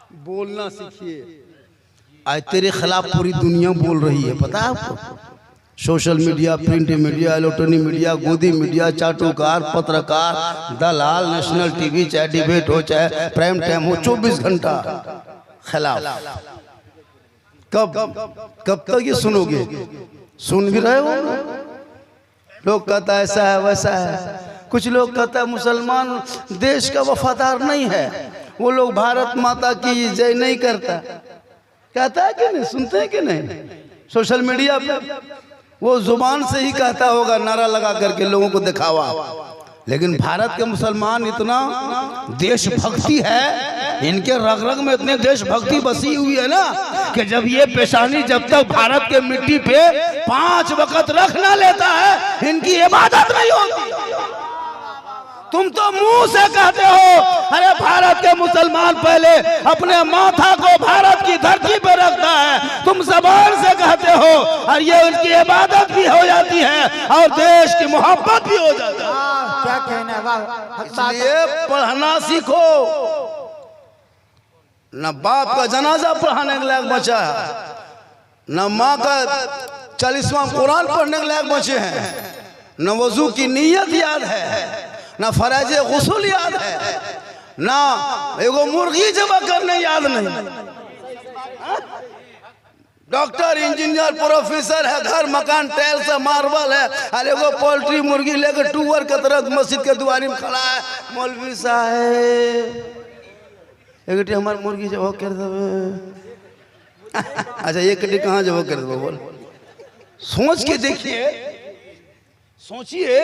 बोलना सीखिए। आज तेरे खिलाफ पूरी दुनिया बोल रही है, पता है आपको? Social media, print media, electronic media, गोदी मीडिया, चाटुकार, पत्रकार, दलाल, नेशनल टीवी, चाहे डिबेट हो चाहे प्राइम टाइम हो, 24 घंटा खिलाफ। कब तक ये सुनोगे? सुन भी रहे हो? लोग कहता है ऐसा है वैसा है, कुछ लोग कहता है मुसलमान देश का वफादार नहीं है, वो लोग भारत माता की जय नहीं करता। कहता है कि नहीं? सुनते हैं कि नहीं? सोशल मीडिया पे वो जुबान से ही कहता होगा, नारा लगा करके लोगों को दिखावा। लेकिन भारत के मुसलमान इतना देशभक्ति है, इनके रग रग में इतने देशभक्ति बसी हुई है ना कि जब ये पेशानी जब तक भारत के मिट्टी पे 5 वक्त रख ना लेता है, इनकी इबादत नहीं होती। तुम तो मुंह से कहते हो, अरे भारत के मुसलमान पहले अपने माथा को भारत की धरती पर रखता है। तुम जबान से कहते हो और ये उनकी इबादत भी हो जाती है और देश की मोहब्बत भी हो जाती है। क्या कहना है? इसलिए पढ़ना सीखो। न बाप का जनाजा पढ़ाने के लायक बचा है, न माँ का 40वां कुरान पढ़ने के लायक बचे हैं, न वजू की नीयत याद है, ना फराज गुस्ल याद है, ना एगो मुर्गी जबा करने याद नहीं। डॉक्टर, इंजीनियर, प्रोफेसर है, घर मकान टाइल से मार्बल है, अरे एगो पोल्ट्री मुर्गी लेकर टूअर के तरह मस्जिद के द्वारी में खड़ा है। मौलवी साहब एक हमारी मुर्गी जब कर दे। अच्छा एक कटी कहाँ जब कर दे? बोल, सोच के देखिए, सोचिए,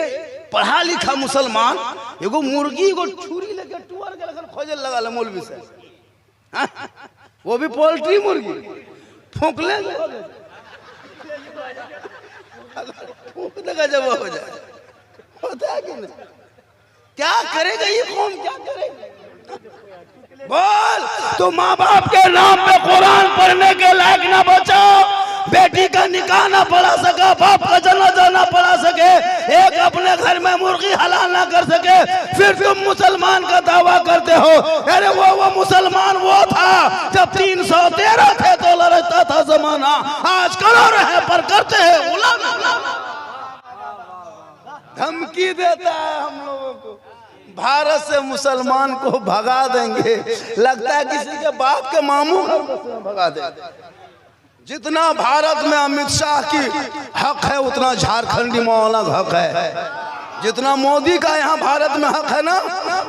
पढ़ा लिखा मुसलमान एगो मुर्गी एगो छुरी लेके टुअर के लगन खोजे लगा ले मौलवी से, वो भी पोल्ट्री मुर्गी फूंक ले, फूंक देगा जब हो जाए। होता है कि नहीं? क्या करेगा ये कौम, क्या करेगा? बोल, तो माँ बाप के नाम पे कुरान पढ़ने के लायक ना बचो, बेटी का निकाह ना पढ़ा सका, बाप का जनाजा ना पढ़ा सके, एक अपने घर में मुर्गी हलाल ना कर सके, फिर तुम मुसलमान का दावा करते हो। अरे वो मुसलमान वो था जब 313 थे तो लड़ता था जमाना, आज करो रहे पर करते हैं गुलाम। धमकी देता है हम लोगों को, भारत से मुसलमान को भगा देंगे, लगता है किसी के बाप के मामू भगा देंगे। जितना भारत में अमित शाह की हक है उतना झारखंडी मौलाना का हक है, जितना मोदी का यहाँ भारत में हक है ना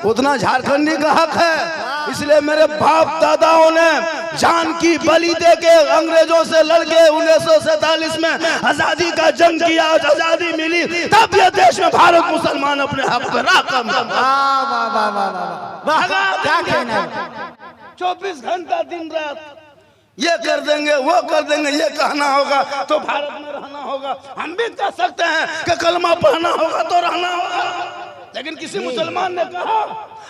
उतना झारखंडी का हक है। इसलिए मेरे बाप दादाओं ने जान की बलि दे के अंग्रेजों से लड़के 1947 में आजादी का जंग किया, आजादी मिली, तब ये देश में भारत मुसलमान अपने हक पे राकम। क्या कहना है? 24 घंटा दिन रात ये कर देंगे वो कर देंगे, ये कहना होगा तो भारत में रहना होगा। हम भी कह सकते हैं कि कलमा पढ़ना होगा तो रहना होगा, लेकिन किसी मुसलमान ने कहा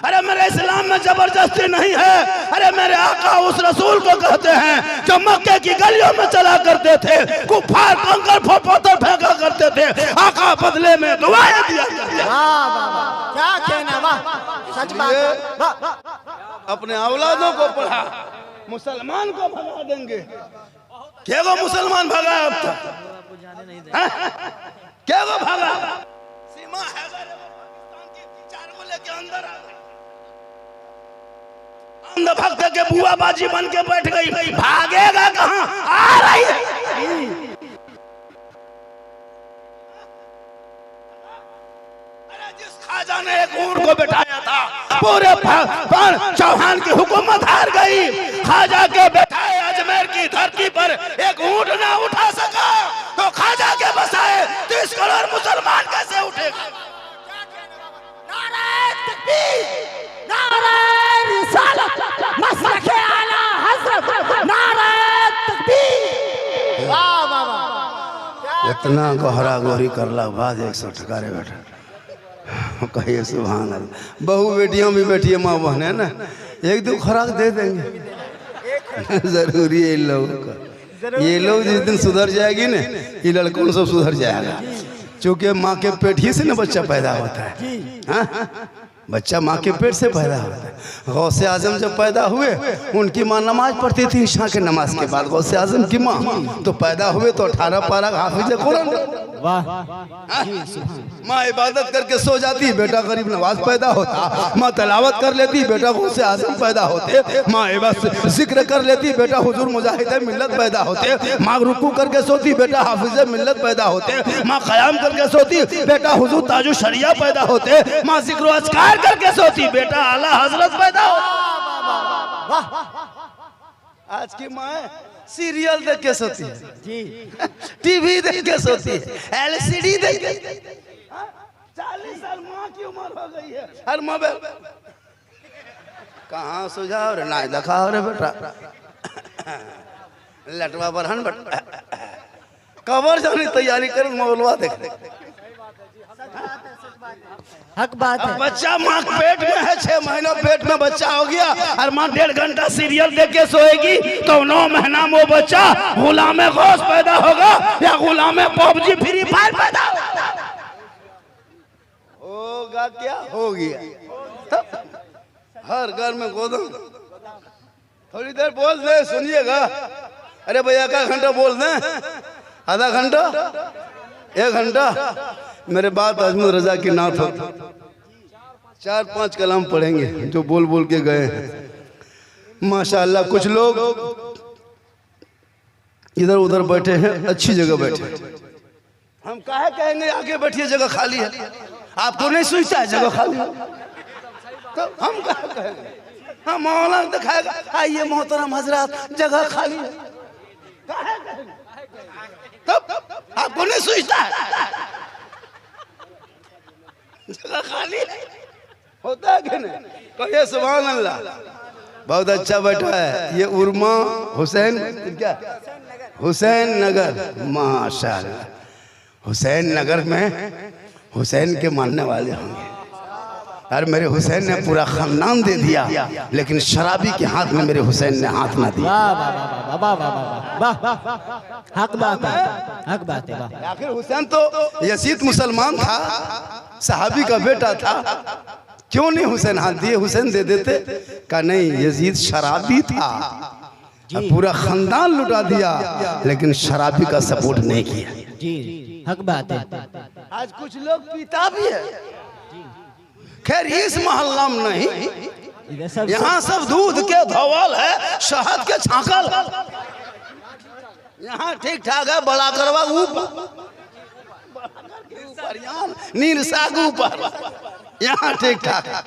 अरे मेरे इस्लाम में जबरदस्ती नहीं है। अरे मेरे आका उस रसूल को कहते हैं जो मक्के की गलियों में चला करते थे, कुफार कंकर पत्थर फेंका करते थे, आका बदले में दुआएं दिया। क्या कहना? वाह, सच बात। अपने औलादों को पढ़ा, मुसलमान को भगा देंगे। क्या वो मुसलमान भगा अब तक? क्या वो भगा? सीमा है पाकिस्तान की, 4 गोले के अंदर आ गई, अंध भक्त के बुआबाजी बन के बैठ गई, भागेगा कहाँ? आ रही है। खाजा ने एक ऊंट को बैठाया था, पूरे चौहान की हुकूमत हार गई। खाजा के बैठाए अजमेर की धरती पर एक ऊंट ना उठा सका तो खाजा के बसाए 30 करोड़ मुसलमान कैसे उठेगा? नारे तकबीर, नारे रिसालत, मसलके आला हज़रत, नारे तकबीर। वाह वाह वाह, इतना गहरा गोरी करला बाद 100 ठकारे बैठा कहिए सुभान अल्लाह। बहू बेटियों भी बैठिए, माँ बहन है ना, 1-2 खुराक दे देंगे। जरूरी है इन लोगों का। ये लोग जिस दिन सुधर जाएगी ना, ये लड़कों सब सुधर जाएगा, क्योंकि माँ के पेट ही से ना बच्चा पैदा होता है। बच्चा माँ के पेट से पैदा होता है। गौसे आजम जब पैदा हुए उनकी माँ नमाज पढ़ती थी ईशा के नमाज के बाद। गौसे आजम की माँ तो पैदा हुए तो 18 पारा हाफिज कुरान। वाह माँ इबादत करके सो जाती, बेटा गरीब नवाज पैदा होता। माँ तलावत कर लेती, बेटा गौसे आजम पैदा होते। माँ इबादत जिक्र कर लेती, बेटा हुजूर मुजाहिद मिल्लत पैदा होते। माँ रुकू करके सोती, बेटा हाफिज मिल्लत पैदा होते। माँ क़याम करके सोती, बेटा हुजूर ताजु शरिया पैदा होते। माँ जिक्र अज़कार करके सोती, बेटा आला हजरत पैदा होते। आज की माँ सीरियल देख के सोती है जी, टीवी देख के सोती है, एलसीडी देख के। 40 साल माँ की उम्र हो गई है, हर मोबाइल कहाँ सुझाव रे ना दिखाओ रे बेटा। लटवा बरहन बेटा कबर जाने तैयारी कर मोबाइलवा देख। हक बात है। बच्चा माँ के पेट में है, 6 महीना पेट में बच्चा हो गया और माँ 1.5 घंटा सीरियल देख के सोएगी तो 9 महीना में वो बच्चा गुलाम गौस पैदा होगा या गुलाम पबजी फ्री फायर पैदा होगा। क्या हो गया? हर घर में गोदम। थोड़ी देर बोल दे, सुनिएगा। अरे भैया 1 घंटा बोल दे, आधा घंटा, 1 घंटा। मेरे बात अजमत रजा की नात हो, 4-5 कलाम पढ़ेंगे जो बोल बोल के गए हैं। माशाअल्लाह कुछ लोग इधर उधर बैठे हैं, अच्छी जगह बैठे। हम काहे कहेंगे आगे बैठिए जगह खाली है? आपको नहीं सोचता है जगह खाली है तो हम काहे कहेंगे? हाँ मौलाना दिखाएगा, आइए मोहतरम हजरात जगह खाली है, काहे कहेंगे? तब आपको नहीं सोचता है जगह खाली होता है कि नहीं? कहिए सुभान अल्लाह। बहुत अच्छा बैठा है ये उर्मा हुसैन, क्या हुसैन नगर, माशाअल्लाह। हुसैन नगर में हुसैन के मानने वाले होंगे। और मेरे हुसैन ने पूरा खानदान दे दिया, लेकिन शराबी के हाथ में मेरे हुसैन ने हाथ ना दिया। हक बात है, हक बात है। आखिर हुसैन तो यजीद मुसलमान था, सहाबी का बेटा था, क्यों नहीं हुसैन हाथ दिए? हुसैन दे देते का नहीं, यजीद शराबी था, पूरा खानदान लुटा दिया, लेकिन शराबी का सपोर्ट नहीं किया। जी हक बात है। आज कुछ लोग पीता भी है, खैर इस मोहल्ला में नहीं, यहाँ सब दूध के धोवल है, शहद के छाकल। यहाँ ठीक ठाक है, बड़ा करवा ऊपर नीर साग ऊपर, यहाँ ठीक ठाक है।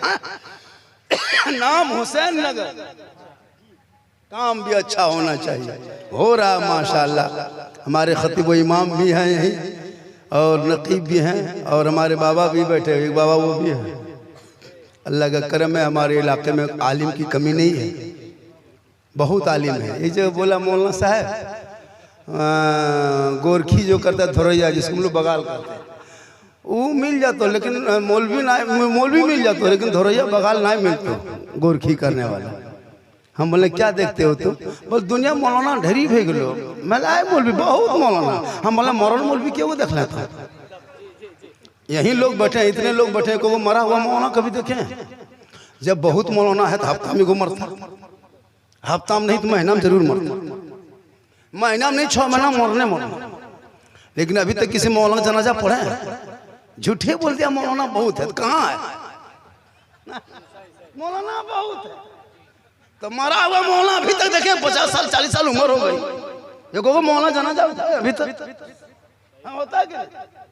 नाम हुसैन नगर, काम भी अच्छा होना चाहिए, हो रहा माशाल्लाह। हमारे खतीब इमाम भी हैं यहीं और नकीब भी हैं और हमारे बाबा भी बैठे, एक बाबा वो भी है। अल्लाह का करम है, हमारे इलाके में आलिम की कमी नहीं है, बहुत आलिम है। ये जो बोला मौलाना साहब गोरखी जो करता है धोरैया, जिसको हम लोग बगाल करते हैं, वो मिल जाता, लेकिन मौलवी मिल जाता, लेकिन धोरैया बगाल नहीं मिलते गोरखी करने वाला। हम बोले क्या देखते हो तुम? बस दुनिया मौलाना ढेरी भे गलो, मैं आए मौलवी बहुत मौलाना। हम बोले मरल मौलवी क्यों देख लेता? यही लोग बैठे, इतने लोग बैठे को वो मरा हुआ मौलाना कभी देखे? जब बहुत मौलाना है तो हफ्ता में को मरता, हफ्ता में नहीं तो महीना में जरूर मरता, महीना में नहीं 6 महीना मरना। लेकिन अभी तक किसी मौलाना जनाजा पढ़े? झूठे बोल दिया मौलाना बहुत है, तो कहाँ है मौलाना? बहुत है तो मरा हुआ मौलाना अभी तक देखे 50 साल 40 साल उम्र हो गई, ये को मौलाना जनाजा होता है अभी तक? हाँ होता है क्या?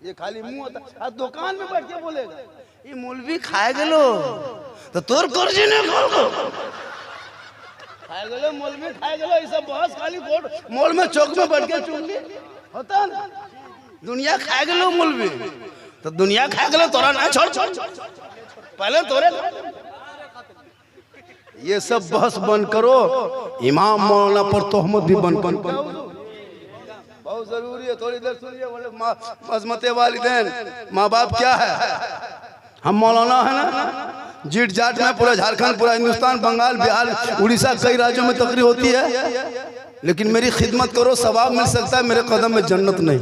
ये खाली मुंह होता है, दुकान में बैठ के बोलेगा ये मौलवी खाए गेलो तो तोर कर्जी नहीं खोल को खाए गेलो, मौलवी खाए गेलो, ये सब बहस खाली कोर्ट मॉल में चौक में बैठ के चुंगली होता है ना। दुनिया खाए गेलो मौलवी, तो दुनिया खाए गेलो तोरा ना छोड़ पहले तोरे। ये सब बहस बंद करो, इमाम मौलाना पर तोहमत भी बंद करो, बहुत जरूरी है। थोड़ी देर सुनिए, बोले अजमते वालिदैन, माँ बाप क्या है? हम मौलाना है ना, जीट जाट में पूरा झारखंड, पूरा हिंदुस्तान, बंगाल, बिहार, उड़ीसा, कई राज्यों में तकरीर होती है, लेकिन मेरी खिदमत करो, सवाब मिल सकता है, मेरे कदम में जन्नत नहीं।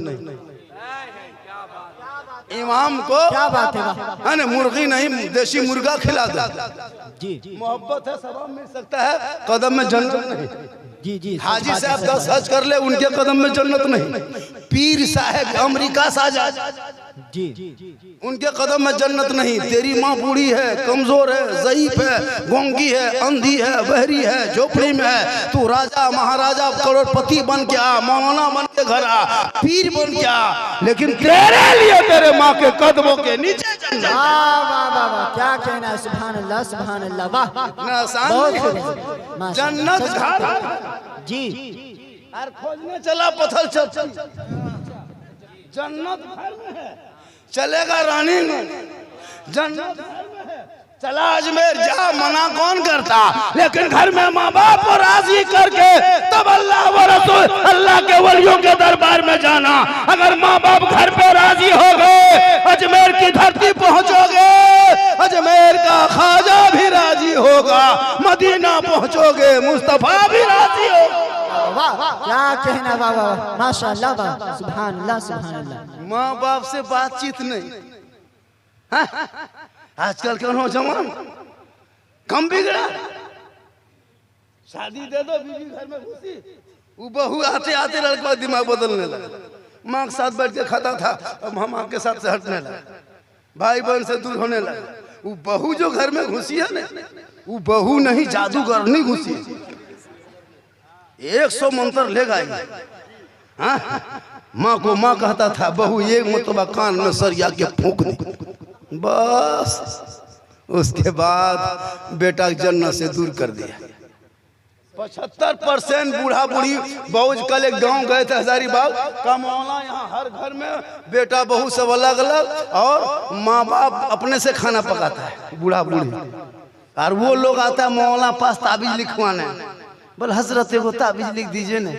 इमाम को क्या बात है वाह है ना, मुर्गी नहीं देसी मुर्गा खिला दो। जी मोहब्बत है, सवाब मिल सकता है, कदम में जन्नत नहीं। जी जी हाजी साहब 10 हज कर ले, उनके कदम में जन्नत नहीं। पीर साहब अमेरिका से आजा, जी उनके कदम में जन्नत नहीं। तेरी माँ बूढ़ी है, कमजोर है, ज़ईफ है, गोंगी है, अंधी है, बहरी है, झोपड़ी में है, तू राजा महाराजा करोड़पति बन के आ, मौलाना बन के घर आ, पीर बन के आ, लेकिन तेरे लिए तेरे माँ के कदमों के नीचे जन्नत। वाह वाह वाह वाह, क्या कहना है, सुभान अल्लाह वाह। इतना आसान बहुत नहीं खूब है। है, माशाअल्लाह। जन्नत घर जी और खोजने चला पत्थर चल, जन्नत घर में है, चलेगा रानी में, जन्नत घर में है, चला अजमेर जा, मना कौन करता, लेकिन घर में माँ बाप को राजी करके तब अल्लाह व रसूल अल्लाह के वलियों के दरबार में जाना। अगर माँ बाप घर पे राजी हो गए, अजमेर की धरती पहुंचोगे, अजमेर का ख्वाजा भी राजी होगा, मदीना पहुंचोगे, मुस्तफा भी राजी होगा। वाह क्या कहना, वाह वाह माशाअल्लाह वाह, सुभान अल्लाह। माँ बाप से बातचीत नहीं। हाँ? आजकल का नौजवान कम बिगड़ा, शादी दे दो, बीवी घर में घुसी, वो बहू आते आते लड़का दिमाग बदलने लगा। माँ के साथ बैठ के खाता था, अब हम आपके साथ से हटने लगा, भाई बहन से दूर होने लगा। वो बहू जो घर में घुसी है ना, वो बहू नहीं जादूगर नहीं घुसी, 100 मंत्र ले गई। हाँ? माँ को माँ कहता था, बहू एक मतबा कान में सरिया के फूंक दी, बस उसके बाद बेटा जन्नत से दूर कर दिया। 75% बूढ़ा बूढ़ी बहू, कल एक गांव गए थे हजारीबाग का मौला, यहाँ हर घर में बेटा बहू सब अलग अलग, और माँ बाप अपने से खाना पकाता है बूढ़ा बूढ़ी, और वो लोग आता है मौला पास ताबीज लिखवाने, बोले हजरत एगो ताबीज लिख दीजिए ना।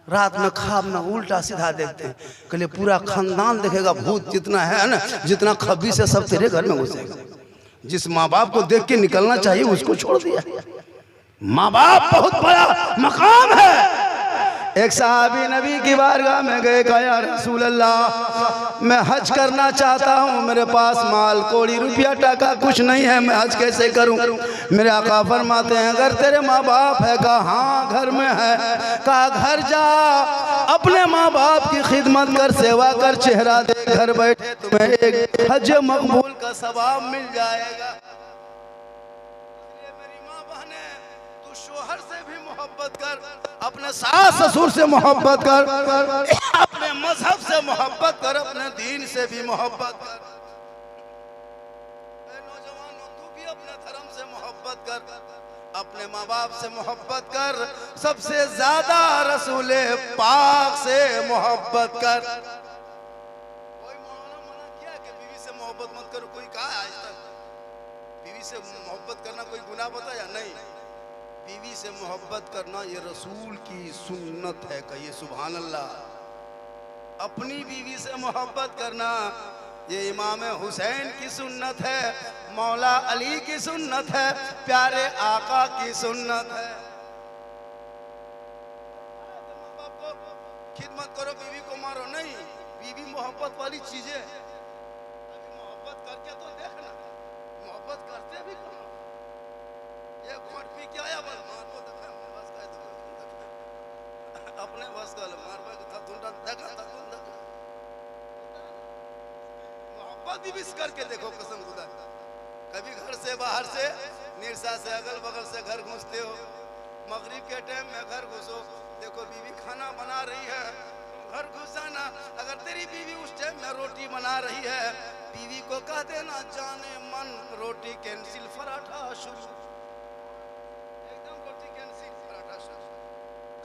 रात में ख्वाब में उल्टा सीधा देखते हैं, कहले पूरा खानदान देखेगा, भूत जितना है ना, जितना खबीस है सब तेरे घर में घुसेगा। जिस माँ बाप को देख के निकलना चाहिए उसको छोड़ दिया। माँ बाप बहुत बड़ा मकाम है। एक साहबी नबी की बारगाह में गए, कहा या रसूल अल्लाह, मैं हज करना चाहता हूँ, मेरे पास माल कोड़ी रुपया टका कुछ नहीं है, मैं हज कैसे करूँ? मेरे आका फरमाते हैं, अगर तेरे माँ बाप है? कहा हाँ घर में है। कहा घर जा, अपने माँ बाप की खिदमत कर, सेवा कर, चेहरा दे, घर बैठे तुम्हें एक हज मकबूल का सवाब मिल जाएगा। शोहर से भी मोहब्बत कर, अपने सास ससुर से मोहब्बत कर, अपने मजहब से मोहब्बत कर, अपने दीन से भी मोहब्बत कर। नौजवानों तू भी अपने धर्म से मोहब्बत कर, अपने माँ बाप से मोहब्बत कर, सबसे ज्यादा रसूले पाक से मोहब्बत कर। कोई मौलाना मना किया कि बीवी से मोहब्बत मत करो? कोई कहा आज तक बीवी से मोहब्बत करना कोई गुनाह बताया? नहीं। बीवी से मोहब्बत करना ये रसूल की सुन्नत है, कहिए सुभान अल्लाह। अपनी बीवी से मोहब्बत करना ये इमाम हुसैन की सुन्नत है, मौला अली की सुन्नत है, प्यारे आका की सुन्नत है। माँ बाप को खिदमत करो, बीवी को मारो नहीं। बीवी मोहब्बत वाली चीज है, अभी मोहब्बत करके तो देखना, मोहब्बत करते भी कौन? ये घोट पी के आया, बस मार को देखा, बस का अपने बस का मार था, धुंडा देखा था, मोहब्बत भी विश करके देखो, कसम खुदा। कभी घर से बाहर से निरसा से अगल बगल से घर घुसते हो, मगरिब के टाइम में घर घुसो, देखो बीवी खाना बना रही है, घर घुस जाना। अगर तेरी बीवी उस टाइम में रोटी बना रही है, बीवी को कह देना जाने मन रोटी कैंसिल, पराठा शुरू, एकदम रोटी कैंसिल, पराठा शुरू,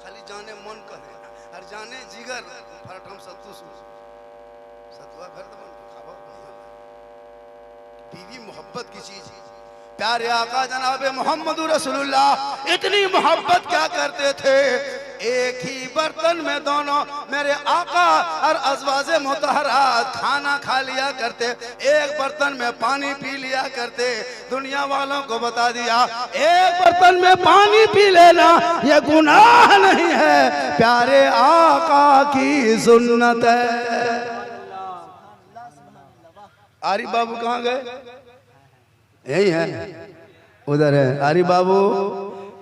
खाली जाने मन कह देना, और जाने जिगर पराठा में सत्तू सतुआ घर तो खावा। बीवी मोहब्बत की चीज। प्यारे आका जनाब मोहम्मद रसूलुल्लाह इतनी मोहब्बत क्या करते थे, एक ही बर्तन में दोनों मेरे आका और अज़वाजे मुतहरात खाना खा लिया करते, एक बर्तन में पानी पी लिया करते। दुनिया वालों को बता दिया, एक बर्तन में पानी पी लेना ये गुनाह नहीं है, प्यारे आका की सुन्नत है। आरिफ बाबू कहाँ गए? यही है, उधर है आरिफ बाबू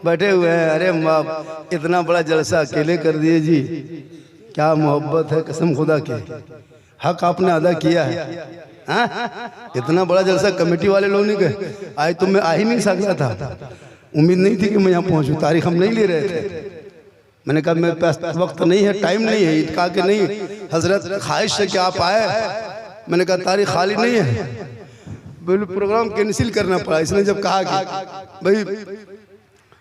बैठे हुए हैं। अरे बाप, इतना बड़ा जलसा अकेले कर दिए जी, क्या मोहब्बत है कसम खुदा के, हक आपने अदा किया है। हाँ? इतना बड़ा जलसा कमेटी वाले लोग नहीं गए, आज तो मैं आ ही नहीं सकता था, उम्मीद नहीं थी कि मैं यहाँ पहुँचूँ, तारीख हम नहीं ले रहे थे। मैंने कहा मेरे पास वक्त नहीं है, टाइम नहीं है। कहा कि नहीं हजरत, ख्वाहिश है कि आप आए। मैंने कहा तारीख खाली नहीं है, बिल्कुल प्रोग्राम कैंसिल करना पड़ा। इसने जब कहा कि भाई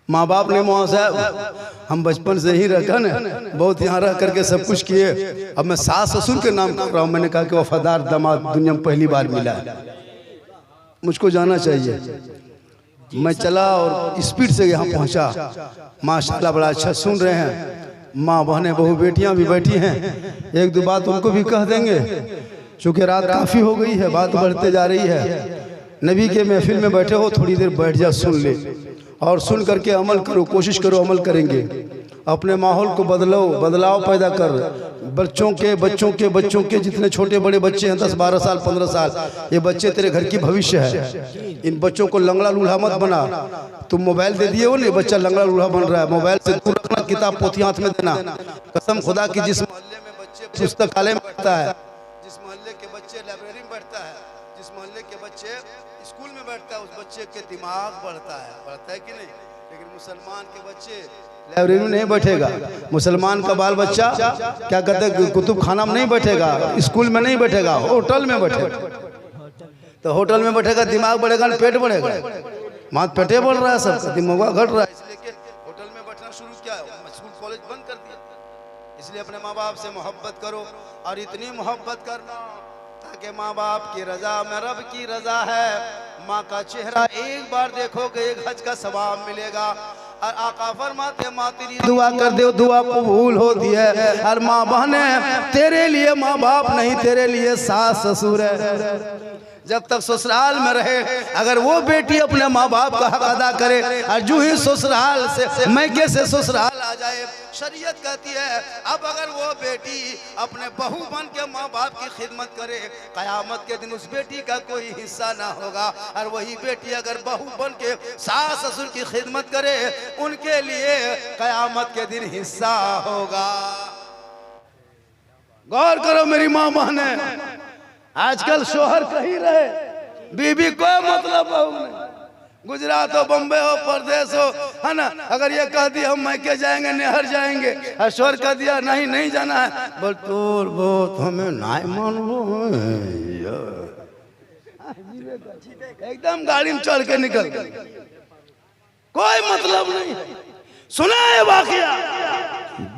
माँ बाप ने मौला साहब हम बचपन से ही रखा ना, बहुत यहाँ रह करके सब कुछ किए, अब मैं सास ससुर के नाम कर रहा हूँ। मैंने कहा कि वफादार दामाद दुनिया में पहली बार मिला है, मुझको जाना चाहिए। मैं चला और स्पीड से यहाँ पहुँचा। माशाल्लाह बड़ा अच्छा सुन रहे हैं, माँ बहनें बहू बेटियाँ भी बैठी हैं, एक दो बात उनको भी कह देंगे, चूँकि रात काफ़ी हो गई है, बात बढ़ते जा रही है। नबी के महफिल में बैठे हो, थोड़ी देर बैठ जा, सुन ले और सुन करके अमल करो, कोशिश करो अमल करेंगे। अपने माहौल को बदलाव पैदा कर। बच्चों के जितने छोटे बड़े बच्चे हैं, 10 12 साल 15 साल, ये बच्चे तेरे घर की भविष्य है। इन बच्चों को लंगड़ा लूल्हा मत बना। तुम मोबाइल दे दिए हो ना, बच्चा लंगड़ा लूल्हा बन रहा है। मोबाइल से दूर रखना, किताब पोथी हाथ में देना। कसम खुदा की, जिस मोहल्ले में बच्चे पुस्तकालय में बैठता है, जिस मोहल्ले के बच्चे लाइब्रेरी में बैठता है, जिस मोहल्ले के बच्चे स्कूल में बैठता है, उस बच्चे के दिमाग बढ़ता है कि नहीं? लेकिन मुसलमान के बच्चे लाइब्रेरी में नहीं बैठेगा। मुसलमान का बाल बच्चा क्या कहते हैं, कुतुब खाना में नहीं बैठेगा, स्कूल में नहीं बैठेगा, होटल में बैठेगा। तो होटल में बैठेगा, दिमाग बढ़ेगा ना पेट बढ़ेगा? मात पेटे बढ़ रहा है, सब दिमाग घट रहा है, इसलिए होटल में बैठना शुरू किया, स्कूल कॉलेज बंद कर दिया। इसलिए अपने माँ बाप से मोहब्बत करो, और इतनी मोहब्बत करना ताकि माँ बाप की रजा में रब की रजा है। माँ का चेहरा एक बार देखोगे, एक हज का सवाब मिलेगा। और आका फरमाते माँ तेरी दुआ कर दो, दुआ कबूल होती है। और माँ बहने तेरे लिए माँ बाप नहीं, तेरे लिए सास ससुर है। जब तक ससुराल में रहे, अगर वो बेटी अपने माँ बाप का हक अदा करे, और जो ही ससुराल से मैके से ससुराल आ जाए, शरीयत कहती है अब अगर वो बेटी अपने बहू बन के माँ बाप की खिदमत करे, कयामत के दिन उस बेटी का कोई हिस्सा ना होगा। और वही बेटी अगर बहू बन के सास ससुर की खिदमत करे, उनके लिए कयामत के दिन हिस्सा होगा। गौर करो मेरी माँ बहने, आजकल शोहर कहीं रहे, बीबी कोई मतलब बहू नहीं। गुजरात हो, बम्बे हो, परदेश हो, है ना, अगर ये कह दिया हम मैके जाएंगे, नहर जाएंगे, और शोहर कह दिया नहीं नहीं जाना है, बोल तोर बहुत हमें नहीं मानबो, एकदम गाड़ी में चढ़ के निकल, कोई मतलब नहीं। सुना है वाकया,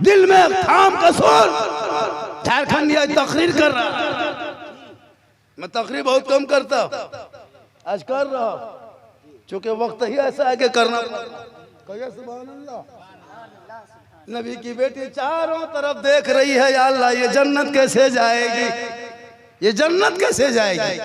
दिल में थाम का सुन, झारखंड ये तकरीर कर रहा। मैं तकरीर बहुत कम करता, आज कर रहा हूं, चूंकि वक्त ही ऐसा है कि करना। सुभान अल्लाह। नबी की बेटी चारों तरफ देख रही है, या अल्लाह ये जन्नत कैसे जाएगी, ये जन्नत कैसे जाएगी।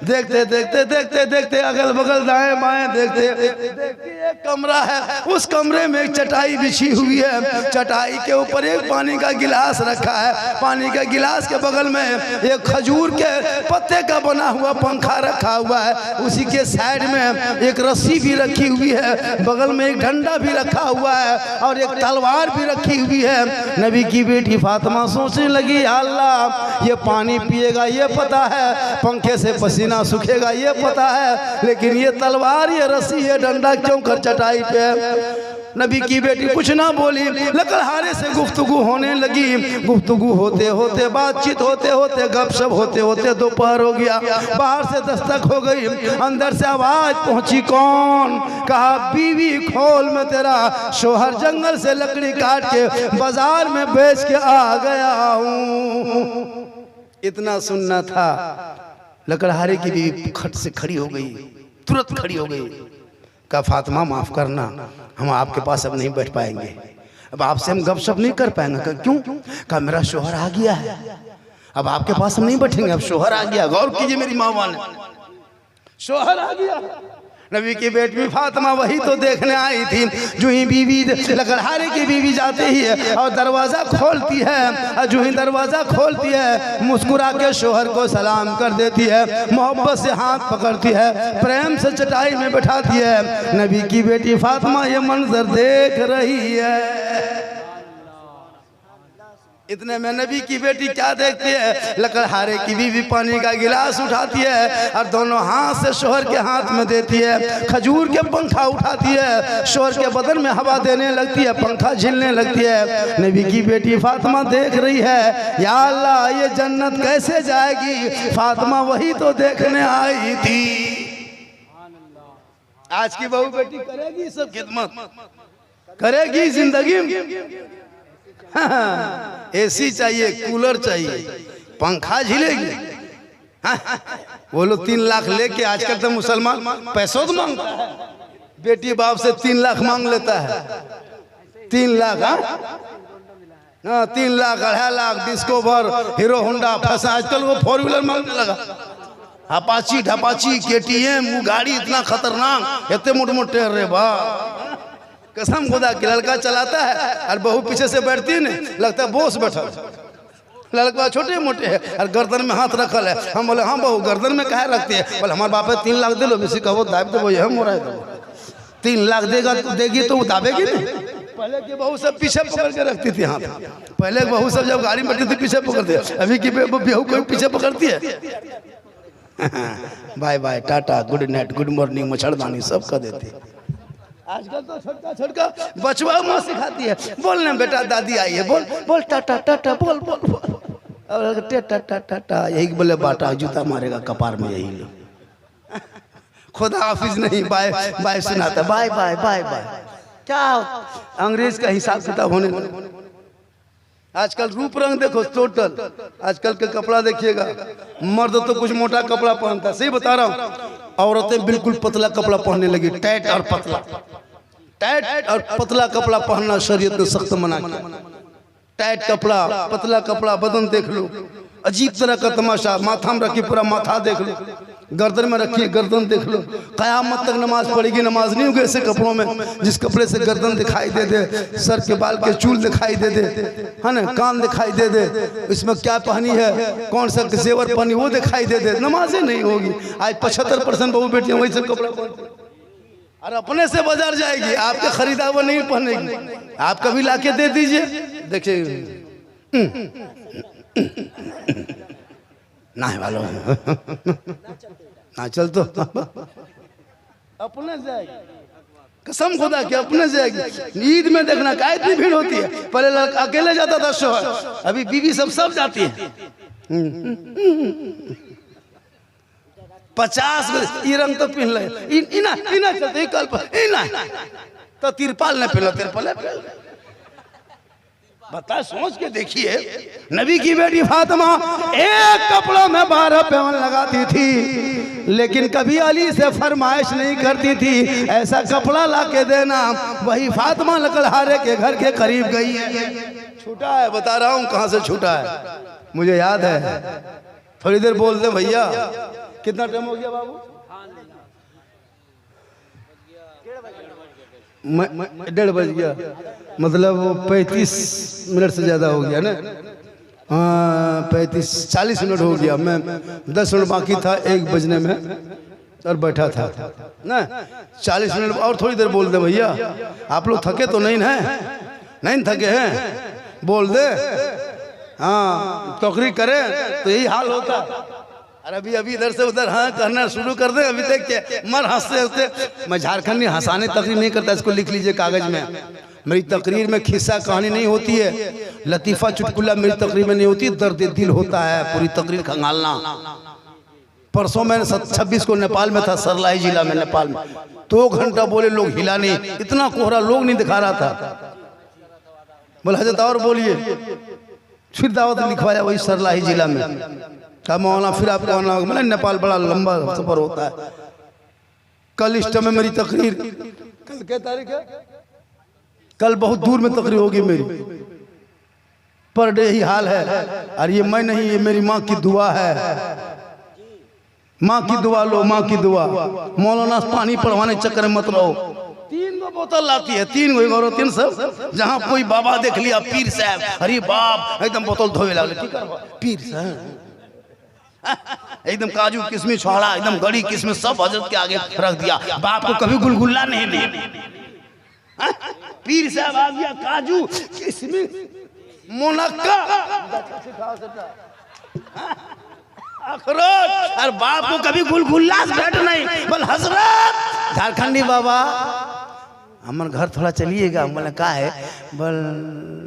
देखते देखते देखते देखते अगल बगल दाएं बाएं देखते देखते एक कमरा है, उस कमरे में एक चटाई बिछी हुई है, चटाई के ऊपर एक पानी का गिलास रखा है, पानी के गिलास के बगल में एक खजूर के पत्ते का बना हुआ पंखा रखा हुआ है, उसी के साइड में एक रस्सी भी रखी हुई है, बगल में एक डंडा भी रखा हुआ है, और एक तलवार भी रखी हुई है। नबी की बेटी फातिमा सोचने लगी, अल्लाह ये पानी पिएगा ये पता है, पंखे से पसीना सूखेगा ये पता है, लेकिन ये तलवार ये रस्सी ये डंडा क्यों कर चटाई पे। नबी की बेटी कुछ ना बोली, लकड़हारे से गुफ्तगू होने लगी। गुफ्तगू होते होते, बातचीत होते होते, गपशप होते होते दोपहर हो गया। बाहर से दस्तक हो गई, अंदर से आवाज पहुंची, कौन? कहा बीवी खोल, में तेरा शोहर जंगल से लकड़ी काट के बाजार में बेच के आ गया हूँ। इतना सुनना था। लकड़हारे की बीवी खट से खड़ी हो गई, तुरंत खड़ी हो गई। कहा फातिमा माफ करना, हम आपके पास अब नहीं बैठ पाएंगे, अब आपसे हम गपशप नहीं कर पाएंगे। कहा क्यों? कहा मेरा शोहर आ गया है, अब आपके पास हम नहीं बैठेंगे, अब शोहर आ गया। गौर कीजिए मेरी माँ वाले, शोहर आ गया, नबी की बेटी फातिमा वही तो देखने आई थी। जो ही बीवी लकड़हारे की बीवी जाती है और दरवाज़ा खोलती है, और जो ही दरवाज़ा खोलती है मुस्कुरा के शोहर को सलाम कर देती है, मोहब्बत से हाथ पकड़ती है, प्रेम से चटाई में बैठाती है। नबी की बेटी फातिमा ये मंजर देख रही है। इतने में नबी की बेटी क्या देखती है, लकड़हारे की बीवी पानी का गिलास उठाती है और दोनों हाथ से शोहर के हाथ में देती है। खजूर के पंखा उठाती है, शोहर के बदन में हवा देने लगती है, पंखा झिलने लगती है। नबी की बेटी फातिमा देख रही है, या अल्लाह ये जन्नत कैसे जाएगी, फातिमा वही तो देखने आई थी। आज की बहू बेटी करेगी सब खिदमत, करेगी जिंदगी में। हाँ, एसी चाहिए, कूलर चाहिए, पंखा झिलेगी। हाँ, वो लोग 3 लाख लेके, आजकल तो मुसलमान पैसों तो मांगता है, बेटी बाप से 3 लाख मांग लेता है। 3 लाख, हाँ 3 lakh 2.5 lakh discover, hero Honda फंसा। आजकल वो 4 व्हीलर मांगने लगा, अपाची ढपाची KTM, वो गाड़ी इतना खतरनाक, इतने मोटे मोटे रे बा, कसम खुदा की। लड़का चलाता है और बहू पीछे से बैठती है, नहीं लगता है बोस बैठा। लड़का छोटे मोटे है और गर्दन में हाथ रखल है। हम बोले हाँ बहू गर्दन में काहे रखती है, बोले हमारे बाप है 3 लाख दे लो, किसी का वो दाब दे, वो है मोरा 3 लाख देगा तो देगी तो वो दाबेगी नहीं। पहले की बहू सब पीछे पकड़ के रखती थी हाथ, पहले बहू सब जब गाड़ी में बैठती थी पीछे पकड़ती है, अभी की बहू कोई पीछे पकड़ती है। Bye bye tata good night good morning मच्छरदानी सब कर देती है। आजकल तो छोटका छोटका बचवा माँ सिखाती है, बोलने बेटा दादी आई है, बोल बोल टाटा टाटा बोल बोल बोल, और टाटा टाटा यही बोले बाटा जूता मारेगा कपार में, यही लो। खुदा हाफिज नहीं, बाय बाय सुनाता, बाय बाय बाय बाय। क्या अंग्रेज का हिसाब किताब होने लगा। आजकल रूप रंग देखो टोटल, आजकल के कपड़ा देखिएगा, मर्द तो कुछ मोटा कपड़ा पहनता है, सही बता रहा हूँ, औरतें बिल्कुल पतला कपड़ा पहनने लगी, टाइट और पतला, टाइट और पतला कपड़ा पहनना शरीयत ने सख्त मना किया। टाइट कपड़ा, पतला कपड़ा, बदन देख लो, अजीब तरह का तमाशा, माथा में रखी पूरा माथा देख लो, गर्दन में रखी गर्दन देख लो। कयामत तक नमाज पड़ेगी, नमाज नहीं होगी ऐसे कपड़ों में, जिस कपड़े से गर्दन दिखाई दे दे, सर के बाल के चूल दिखाई दे दे, है ना, कान दिखाई दे दे, इसमें क्या पहनी है, कौन सा जेवर पहनी वो दिखाई दे दे, नमाजें नहीं होगी। आज 75% बहू बेटियां वही सब कपड़ा पहनती और अपने से बाजार जाएगी, आपके खरीदा वो नहीं पहनेगी, आप कभी लाके दे दीजिए, देखिए ना वालों ना चल तो अपने जाएगी, कसम खुदा के अपने जाएगी। ईद में देखना क्या इतनी भीड़ होती है, पहले लड़का अकेले जाता था शोहर, अभी बीवी सब जाती है। 50 ये रंग तो पहन ले, इना चलते कल पर इना तो तिरपाल न पहलो, तिरपाल बता, सोच के देखिए। नबी की बेटी फातिमा एक कपड़ों में 12 पैवन लगाती थी, लेकिन कभी अली से फरमाइश नहीं करती थी ऐसा कपड़ा ला के देना। वही फातिमा लकड़हारे के घर के करीब गई है, छूटा है, बता रहा हूँ कहाँ से छूटा है, मुझे याद है। थोड़ी देर बोल दे भैया, कितना टाइम हो गया बाबू? 1:30 बज गया, मतलब 35 मिनट से ज़्यादा हो गया ना। हाँ 40 मिनट हो गया, मैं 10 मिनट बाकी था 1 बजने में और बैठा था ना। 40 मिनट और थोड़ी देर बोल दे भैया। आप लोग थके तो नहीं ना? नहीं थके हैं? बोल दे। हाँ तकरीर करें तो यही हाल होता। अरे अभी इधर से उधर हाँ करना शुरू कर दे। अभी देखिए मर हंसते हंसते। मैं झारखंडी हंसाने तकरीर नहीं करता, इसको लिख लीजिए कागज में। मेरी तकरीर में खिस्सा कहानी नहीं होती है, लतीफ़ा चुटकुला मेरी तकरीर में नहीं होती, दर्द दिल होता है पूरी तकरीर खंगालना। परसों मैं 26 को नेपाल में था, सरलाई जिला में नेपाल में। 2 घंटा बोले लोग हिला नहीं, इतना कोहरा लोग नहीं दिखा रहा था। बोला हजरत और बोलिए, फिर दावत लिखवाया वही सरलाई जिला में। क्या मौलाना फिर आपको आना होगा? मैंने नेपाल बड़ा लंबा सफर होता है। कल इस टाइम में मेरी तकरीर, कल क्या तारीख है? कल बहुत दूर में तकरीर होगी मेरी। पर डे ही हाल है। और ये मैं नहीं, ये मेरी माँ की दुआ है। माँ की दुआ लो, माँ की दुआ। मौलाना पानी पढ़वाने चक्कर में मत रहो। 3 गो बोतल लाती है, 3 गो और 3 सब। जहाँ कोई बाबा देख लिया, पीर साहब, अरे बाप एकदम बोतल धोए लगे, पीर साहब एकदम काजू किशमिश छोड़ा, एकदम गड़ी किशमिश सब हजरत के आगे रख दिया। बाप को कभी गुलगुल्ला नहीं दे। पीर साहब आ गया, काजू किशमिश मुनक्का अखरोट, और बाप को कभी गुलगुल्ला भेंट नहीं। बोल हजरत झारखंडी बाबा हमारे घर थोड़ा चलिएगा। बोले का है? बोल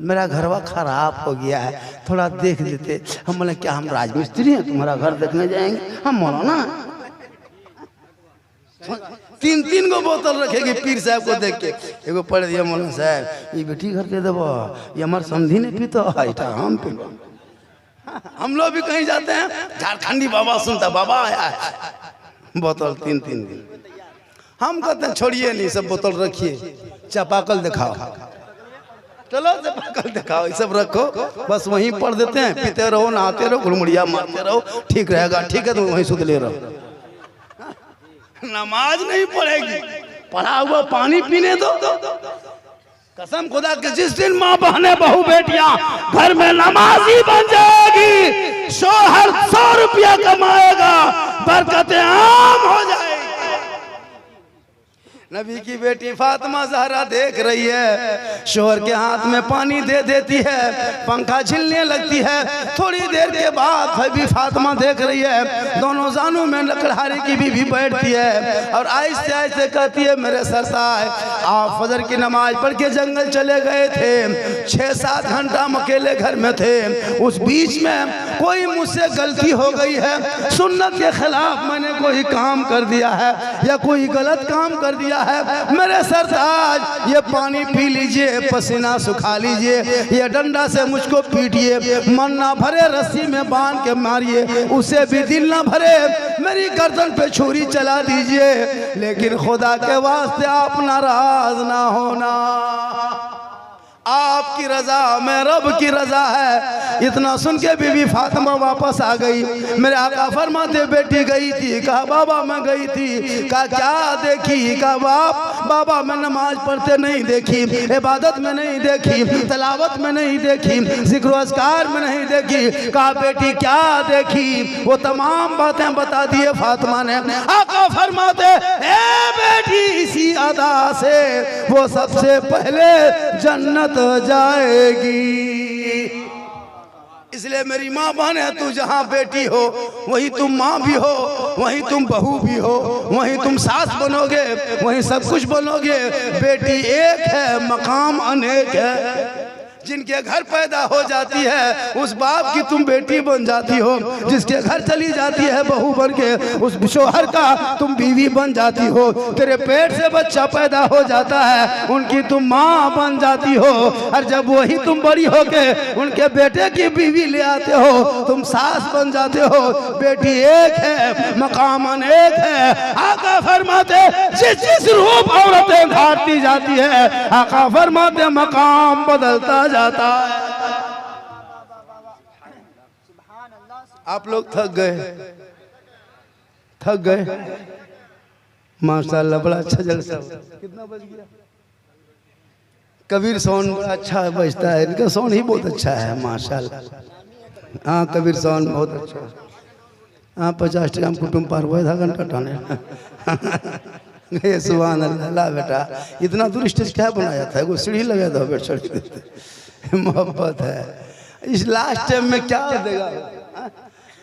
मेरा घरवा खराब हो गया है, थोड़ा देख देते। हम बोले क्या हम राजमिस्त्री हैं तुम्हारा घर देखने जाएंगे? हम मौलाना 3 गो बोतल रखेगी पीर साहब को देख के। एगो पढ़ दिया मौलाना साहब, ये बेटी घर के देवो, ये हमारे समझी नहीं पीतो, हम पीबो। हम लोग भी कहीं जाते हैं, झारखंडी बाबा सुनता, बाबा आया है, बोतल 3 दिन। हम कहते हैं छोड़िए नहीं, सब बोतल रखिए, चापाकल दिखाओ, चलो चापाकल दिखाओ, ये सब रखो, बस वहीं पढ़ देते हैं, पीते रहो, नहाते रहो, गुलमुड़िया मारते रहो, ठीक रहेगा। ठीक है तो वहीं सुध ले रहो। नमाज नहीं पढ़ेगी, पढ़ा हुआ पानी पीने दो। कसम खुदा के जिस दिन माँ बहने बहू बेटियां घर में नमाजी बन जाएगी, शोहर 100 रुपया कमाएगा, बरकतें आम हो जाएगी। नबी की बेटी फातिमा ज़हरा देख रही है, शोहर के हाथ में पानी दे देती है, पंखा झिलने लगती है। थोड़ी देर के बाद बीबी फातिमा देख रही है, दोनों जानों में लकड़हारे की बीवी बैठती है और आहिस्ते आहिस्ते कहती है, मेरे सरताज आप फजर की नमाज पढ़ के जंगल चले गए थे, 6-7 घंटा हम अकेले घर में थे, उस बीच में कोई मुझसे गलती हो गई है, सुन्नत के खिलाफ मैंने कोई काम कर दिया है या कोई गलत काम कर दिया है, मेरे सरताज ये पानी पी लीजिए, पसीना सुखा लीजिए, ये डंडा से मुझको पीटिए, मन ना भरे रस्सी में बांध के मारिए, उसे भी दिल ना भरे मेरी गर्दन पे छुरी चला दीजिए, लेकिन खुदा के वास्ते आप नाराज ना होना, आपकी रजा में रब की रजा है। इतना सुन के बीबी फातिमा वापस आ गई। मेरे आका फरमाते बेटी गई थी, कहा बाबा मैं गई थी, कहा क्या देखी, कहा बाबा मैं नमाज पढ़ते नहीं देखी, इबादत में नहीं देखी, तलावत में नहीं देखी, जिक्र अस्कार में नहीं देखी। कहा बेटी क्या देखी? वो तमाम बातें बता दिए फातिमा ने। आका फरमाते ए बेटी इसी अदा से वो सबसे पहले जन्नत जाएगी। इसलिए मेरी माँ बहन है, तू जहाँ बेटी हो वहीं तुम माँ भी हो, वहीं तुम बहू भी हो, वहीं तुम सास बनोगे, वहीं सब कुछ बनोगे। बेटी एक है, मकाम अनेक है। जिनके घर पैदा हो जाती है उस बाप की तुम बेटी बन जाती हो, जिसके घर चली जाती है बहू बन के उस शोहर का तुम बीवी बन जाती हो। तेरे पेट से बच्चा पैदा हो जाता है उनकी तुम माँ बन जाती हो, और जब वही तुम बड़ी होके उनके बेटे की बीवी ले आते हो तुम सास बन जाते हो। बेटी एक है, मकाम अनेक है। आका फरमाते जिस रूप औरतें धारती जाती है, आका फरमाते मकाम बदलता जाता है। आप लोग थक गए माशाल्लाह, बड़ा अच्छा जलसा। कितना बज गया? कबीर साउंड बड़ा अच्छा बजता है, इनका साउंड ही बहुत अच्छा है माशाल्लाह। हाँ कबीर साउंड बहुत अच्छा है। हाँ 50 टका कुटुंब पार हुआ, आधा घंटा टाने। सुभान अल्लाह बेटा, इतना दूर स्टेज क्या बनाया था? वो सीढ़ी लगा दो, बैठ चढ़ देते। मोहब्बत है। इस लास्ट टाइम में क्या देगा?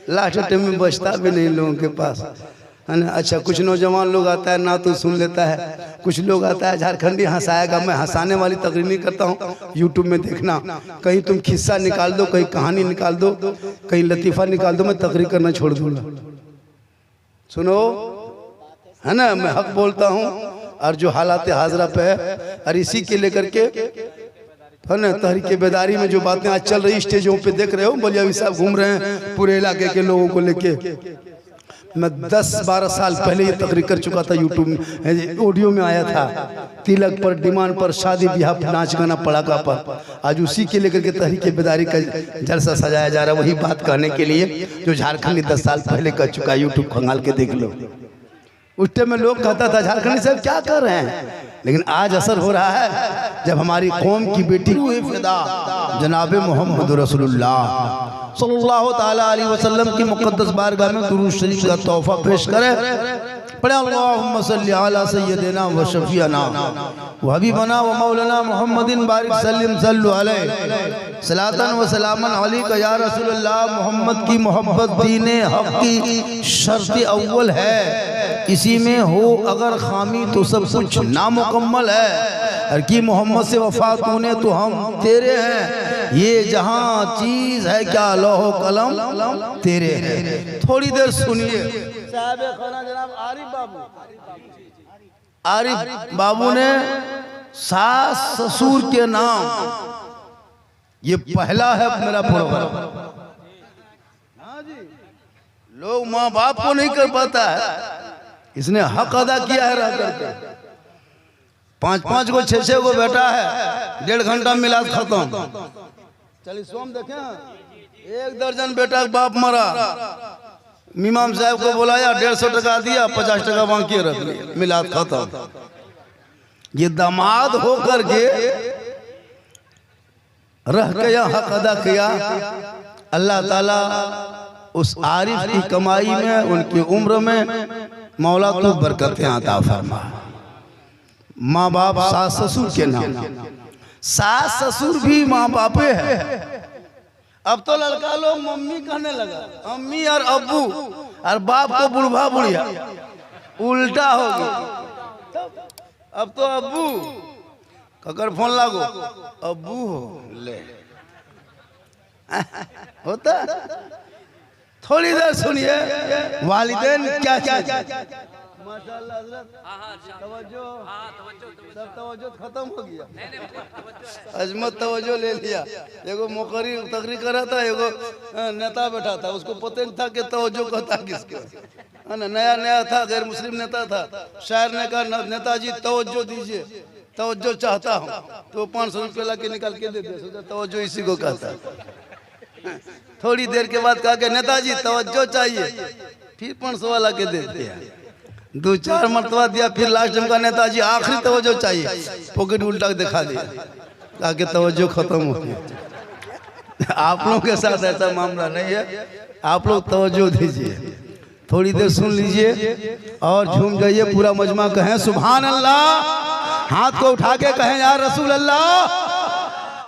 लास्ट टाइम में बचता भी नहीं लोगों के पास, है ना। अच्छा कुछ नौजवान लोग आता है ना तो सुन लेता है, कुछ लोग आता है झारखंडी हंसाएगा। मैं हंसाने वाली तकरीर नहीं करता हूँ, यूट्यूब में देखना, कहीं तुम खिस्सा निकाल दो, कहीं कहानी निकाल दो, कहीं लतीफ़ा निकाल दो, मैं तकरीर करना छोड़ दूंगा। सुनो, है ना, मैं हक बोलता हूँ। और जो हालात हाजरा पे है, और इसी के लेकर के है ना तहरीक बेदारी में जो बातें आज चल रही स्टेजों पे देख रहे हो, मौलवी साहब घूम रहे हैं पूरे इलाके के लोगों को लेके। मैं 10-12 साल पहले ये तकरीर कर चुका था, यूट्यूब में ऑडियो में आया था। तिलक पर, डिमांड पर, शादी ब्याह, नाच गाना, पड़ाका पर, आज उसी के लेकर के तहरीक बेदारी का जलसा सजाया जा रहा है। वही बात कहने के लिए जो झारखंड 10 साल पहले कर चुका, यूट्यूब खंगाल के देख लो। उस टाइम में लोग कहता था झारखंडी साहब क्या कर रहे हैं, लेकिन आज असर हो रहा है जब हमारी कौम की बेटी हुई फिदा जनाब मोहम्मद रसूलुल्लाह सल्लल्लाहु ताला अलैहि वसल्लम की मुक़द्दस बारगाह में दुरूद शरीफ का तोहफा पेश करे। पढ़े अल्लाहुम्मा सल्ली अला सय्यदिना व शफीना व हबीबना व मौलाना मुहम्मदिन बारिक सल्लिम सल्लु अलैहि सलातन व सलामन अलैका या रसूलल्लाह। मोहम्मद की मोहब्बत दीन हक की शर्त अव्वल है, इसी में हो अगर खामी तो सब कुछ नामुकम्मल है। और की मोहम्मद से वफा तूने तो हम तेरे हैं, ये जहां चीज है क्या लौह कलम तेरे हैं। थोड़ी देर सुनिए, साहब खाना जनाब आरिफ बाबू ने सास ससुर के नाम, ये पहला है मेरा प्रोग्राम। लोग माँ बाप को नहीं कर पाता है, इसने हक अदा किया है रह करके। 5-5 को 6-6 को बेटा है, 1.5 घंटा मिलाद खत्म। चलिए सोम देखें, 1 दर्जन बेटा का बाप मरा, इमाम साहब को बुलाया, 150 टका दिया, 50 टका बाकी रख लिया, मिलाद खत्म। ये दामाद होकर के रह के हक अदा किया। अल्लाह ताला उस आरिफ की कमाई में, उनकी उम्र में मौला तो बरकतें अता फरमा। माँ बाप सास ससुर के नाम, सास ससुर भी माँ बापे है। अब तो लड़का लोग मम्मी कहने लगा, अम्मी और अब्बू, और बाप को बुढ़वा बुढ़िया, उल्टा हो गया। अब तो अब्बू ककर फोन लागो, अब्बू हो ले होता। थोड़ी देर सुनिए, वालिदैन क्या चाहिए। माशाअल्लाह हज़रत, तवज्जो, सब तवज्जो खत्म हो गया, अजमत तवज्जो ले लिया। एगो मुकर्री तकरीर कर रहा था, एगो नेता बैठा था, उसको पता नहीं था कि तवज्जो कहता किसके, है ना। नया नया था, गैर मुस्लिम नेता था। शायर ने कहा नेताजी तवज्जो दीजिए, तवज्जो चाहता हूँ, तो 500 रुपये ला के निकाल के दे दिया, सोचा तवज्जो इसी को कहता है। थोड़ी देर के बाद कहा कि नेताजी तवज्जो चाहिए, फिर 500 वाला के दे दिया। 2-4 मरतबा दिया, फिर लास्ट में का नेताजी आखिरी तवज्जो चाहिए, पॉकेट उल्टा दिखा दिया, कहा कि तवज्जो खत्म हो गया। आप लोगों के साथ ऐसा मामला नहीं है, आप लोग तवज्जो दीजिए। थोड़ी देर सुन लीजिए और झूम जाइए, पूरा मजमा कहें सुभान अल्लाह, हाथ को उठा के कहें या रसूल अल्लाह।